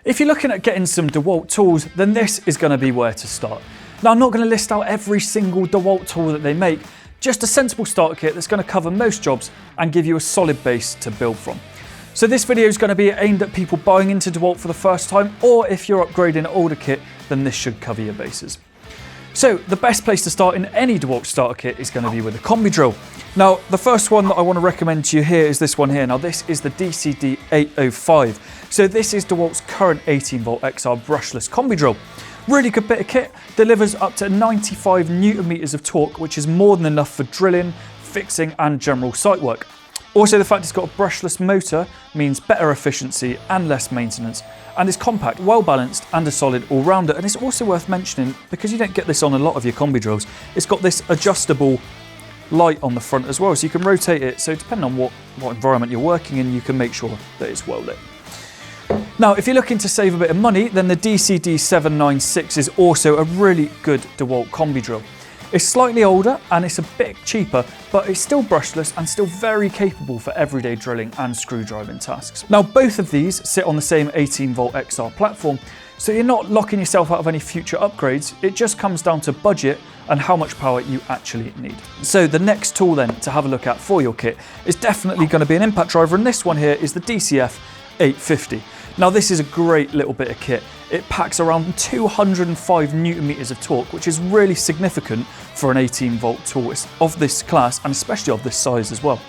If you're looking at getting some Dewalt tools, then this is going to be where to start. Now, I'm not going to list out every single Dewalt tool that they make, just a sensible starter kit that's going to cover most jobs and give you a solid base to build from. So this video is going to be aimed at people buying into Dewalt for the first time, or if you're upgrading an older kit, then this should cover your bases. So the best place to start in any Dewalt starter kit is going to be with a Combi Drill. Now, the first one that I want to recommend to you here is this one here. Now, this is the DCL040. So this is Dewalt's current 18V XR brushless Combi Drill. Really good bit of kit, delivers up to 95 Newton meters of torque, which is more than enough for drilling, fixing and general site work. Also, the fact it's got a brushless motor means better efficiency and less maintenance, and is compact, well balanced and a solid all-rounder. And it's also worth mentioning, because you don't get this on a lot of your Combi Drills, it's got this adjustable light on the front as well, so you can rotate it, so depending on what environment you're working in, you can make sure that it's well lit. Now, if you're looking to save a bit of money, then the DCL040 is also a really good Dewalt Combi Drill. It's slightly older and it's a bit cheaper, but it's still brushless and still very capable for everyday drilling and screwdriving tasks. Now, both of these sit on the same 18V XR platform, so you're not locking yourself out of any future upgrades. It just comes down to budget and how much power you actually need. So the next tool then to have a look at for your kit is definitely going to be an impact driver, and this one here is the DCL040. Now, this is a great little bit of kit. It packs around 205 Newton meters of torque, which is really significant for an 18V tool of this class, and especially of this size as well.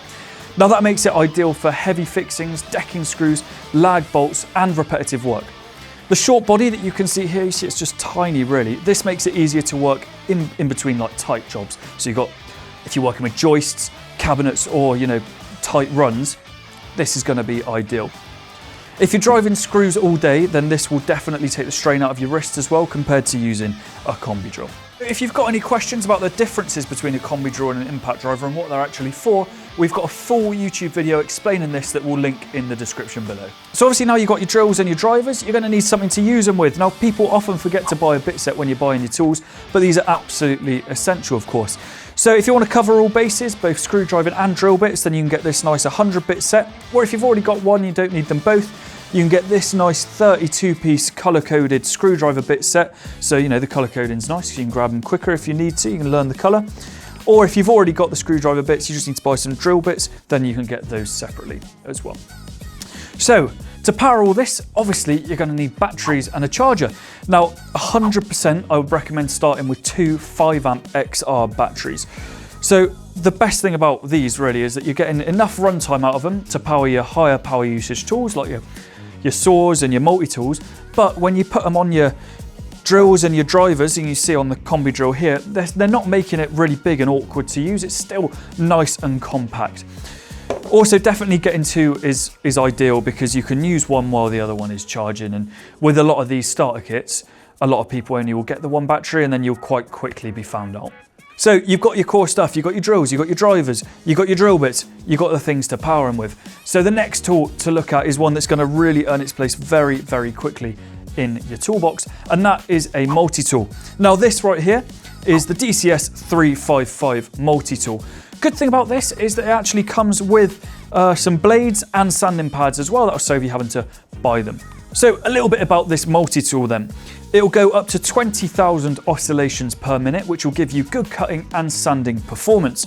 Now, that makes it ideal for heavy fixings, decking screws, lag bolts and repetitive work. The short body that you can see here, you see it's just tiny really. This makes it easier to work in between like tight jobs. So you've got, if you're working with joists, cabinets or, tight runs, this is going to be ideal. If you're driving screws all day, then this will definitely take the strain out of your wrists as well, compared to using a Combi Drill. If you've got any questions about the differences between a Combi Drill and an impact driver and what they're actually for, we've got a full YouTube video explaining this that we'll link in the description below. So obviously now you've got your drills and your drivers, you're going to need something to use them with. Now, people often forget to buy a bit set when you're buying your tools, but these are absolutely essential, of course. So if you want to cover all bases, both screwdriving and drill bits, then you can get this nice 100 bit set. Or if you've already got one, you don't need them both, you can get this nice 32-piece colour-coded screwdriver bit set. So, the colour coding's nice, so you can grab them quicker if you need to, you can learn the colour. Or if you've already got the screwdriver bits, you just need to buy some drill bits, then you can get those separately as well. So, to power all this, obviously you're going to need batteries and a charger. Now, 100% I would recommend starting with two 5-amp XR batteries. So the best thing about these really is that you're getting enough runtime out of them to power your higher power usage tools like your saws and your multi-tools, but when you put them on your drills and your drivers, and you see on the Combi Drill here, they're not making it really big and awkward to use. It's still nice and compact. Also, definitely getting two is ideal, because you can use one while the other one is charging, and with a lot of these starter kits, a lot of people only will get the one battery and then you'll quite quickly be found out. So you've got your core stuff, you've got your drills, you've got your drivers, you've got your drill bits, you've got the things to power them with. So the next tool to look at is one that's going to really earn its place very, very quickly in your toolbox, and that is a multi-tool. Now, this right here is the DCL040 multi-tool. Good thing about this is that it actually comes with some blades and sanding pads as well. That'll save you having to buy them. So a little bit about this multi-tool then. It'll go up to 20,000 oscillations per minute, which will give you good cutting and sanding performance.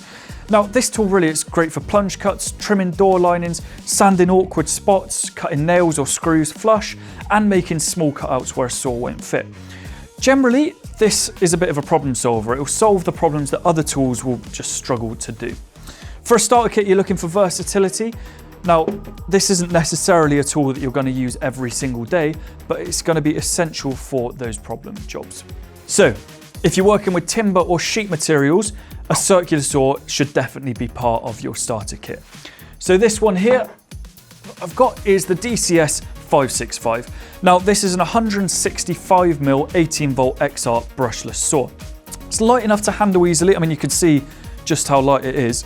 Now, this tool really is great for plunge cuts, trimming door linings, sanding awkward spots, cutting nails or screws flush, and making small cutouts where a saw won't fit. Generally, this is a bit of a problem solver. It will solve the problems that other tools will just struggle to do. For a starter kit, you're looking for versatility. Now, this isn't necessarily a tool that you're going to use every single day, but it's going to be essential for those problem jobs. So, if you're working with timber or sheet materials, a circular saw should definitely be part of your starter kit. So this one here I've got is the DCS565. Now, this is an 165mm 18V XR brushless saw. It's light enough to handle easily. I mean, you can see just how light it is.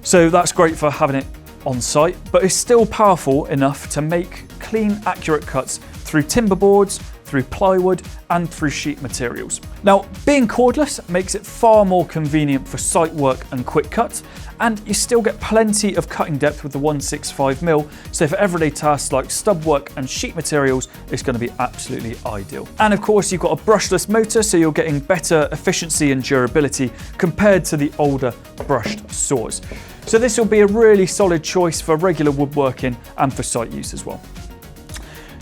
So that's great for having it on site, but it's still powerful enough to make clean, accurate cuts through timber boards, through plywood, and through sheet materials. Now, being cordless makes it far more convenient for site work and quick cuts, and you still get plenty of cutting depth with the 165mm, so for everyday tasks like stub work and sheet materials, it's going to be absolutely ideal. And of course, you've got a brushless motor, so you're getting better efficiency and durability compared to the older brushed saws. So this will be a really solid choice for regular woodworking and for site use as well.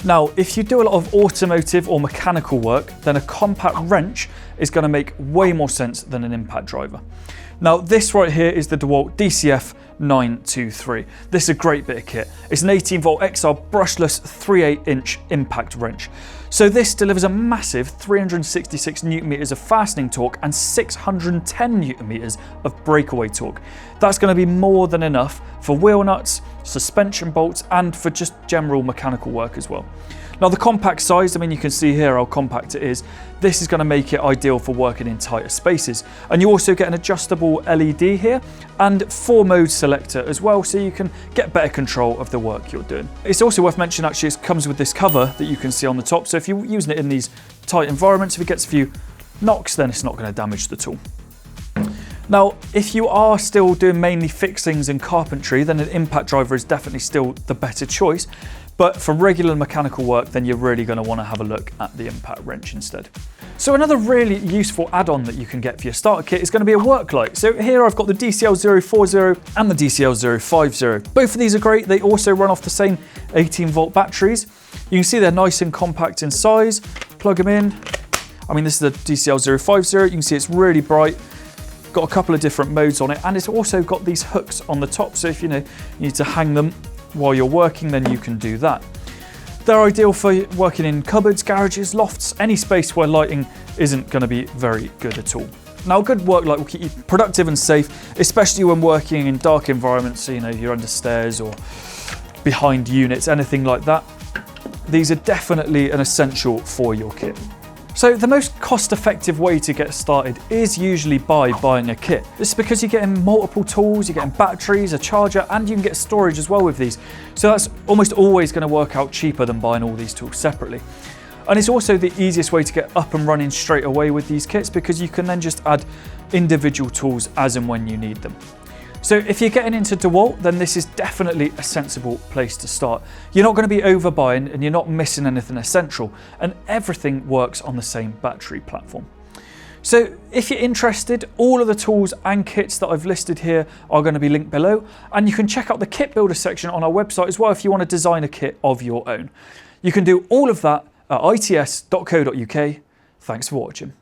Now, if you do a lot of automotive or mechanical work, then a compact wrench is going to make way more sense than an impact driver. Now, this right here is the Dewalt DCL040. This is a great bit of kit. It's an 18-volt XR brushless 3/8-inch impact wrench. So this delivers a massive 366 Newton meters of fastening torque and 610 Newton meters of breakaway torque. That's going to be more than enough for wheel nuts, suspension bolts, and for just general mechanical work as well. Now, the compact size, I mean, you can see here how compact it is. This is going to make it ideal for working in tighter spaces. And you also get an adjustable LED here and 4-mode selector as well, so you can get better control of the work you're doing. It's also worth mentioning, actually, it comes with this cover that you can see on the top. So if you're using it in these tight environments, if it gets a few knocks, then it's not going to damage the tool. Now, if you are still doing mainly fixings and carpentry, then an impact driver is definitely still the better choice. But for regular mechanical work, then you're really going to want to have a look at the impact wrench instead. So another really useful add-on that you can get for your starter kit is going to be a work light. So here I've got the DCL040 and the DCL050. Both of these are great. They also run off the same 18-volt batteries. You can see they're nice and compact in size. Plug them in. I mean, this is the DCL050. You can see it's really bright. Got a couple of different modes on it, and it's also got these hooks on the top. So if you need to hang them while you're working, then you can do that. They're ideal for working in cupboards, garages, lofts, any space where lighting isn't going to be very good at all. Now, a good work light will keep you productive and safe, especially when working in dark environments, so you're under stairs or behind units, anything like that. These are definitely an essential for your kit. So the most cost-effective way to get started is usually by buying a kit. This is because you're getting multiple tools, you're getting batteries, a charger, and you can get storage as well with these. So that's almost always going to work out cheaper than buying all these tools separately. And it's also the easiest way to get up and running straight away with these kits, because you can then just add individual tools as and when you need them. So if you're getting into Dewalt, then this is definitely a sensible place to start. You're not going to be overbuying and you're not missing anything essential, and everything works on the same battery platform. So if you're interested, all of the tools and kits that I've listed here are going to be linked below, and you can check out the kit builder section on our website as well if you want to design a kit of your own. You can do all of that at its.co.uk. Thanks for watching.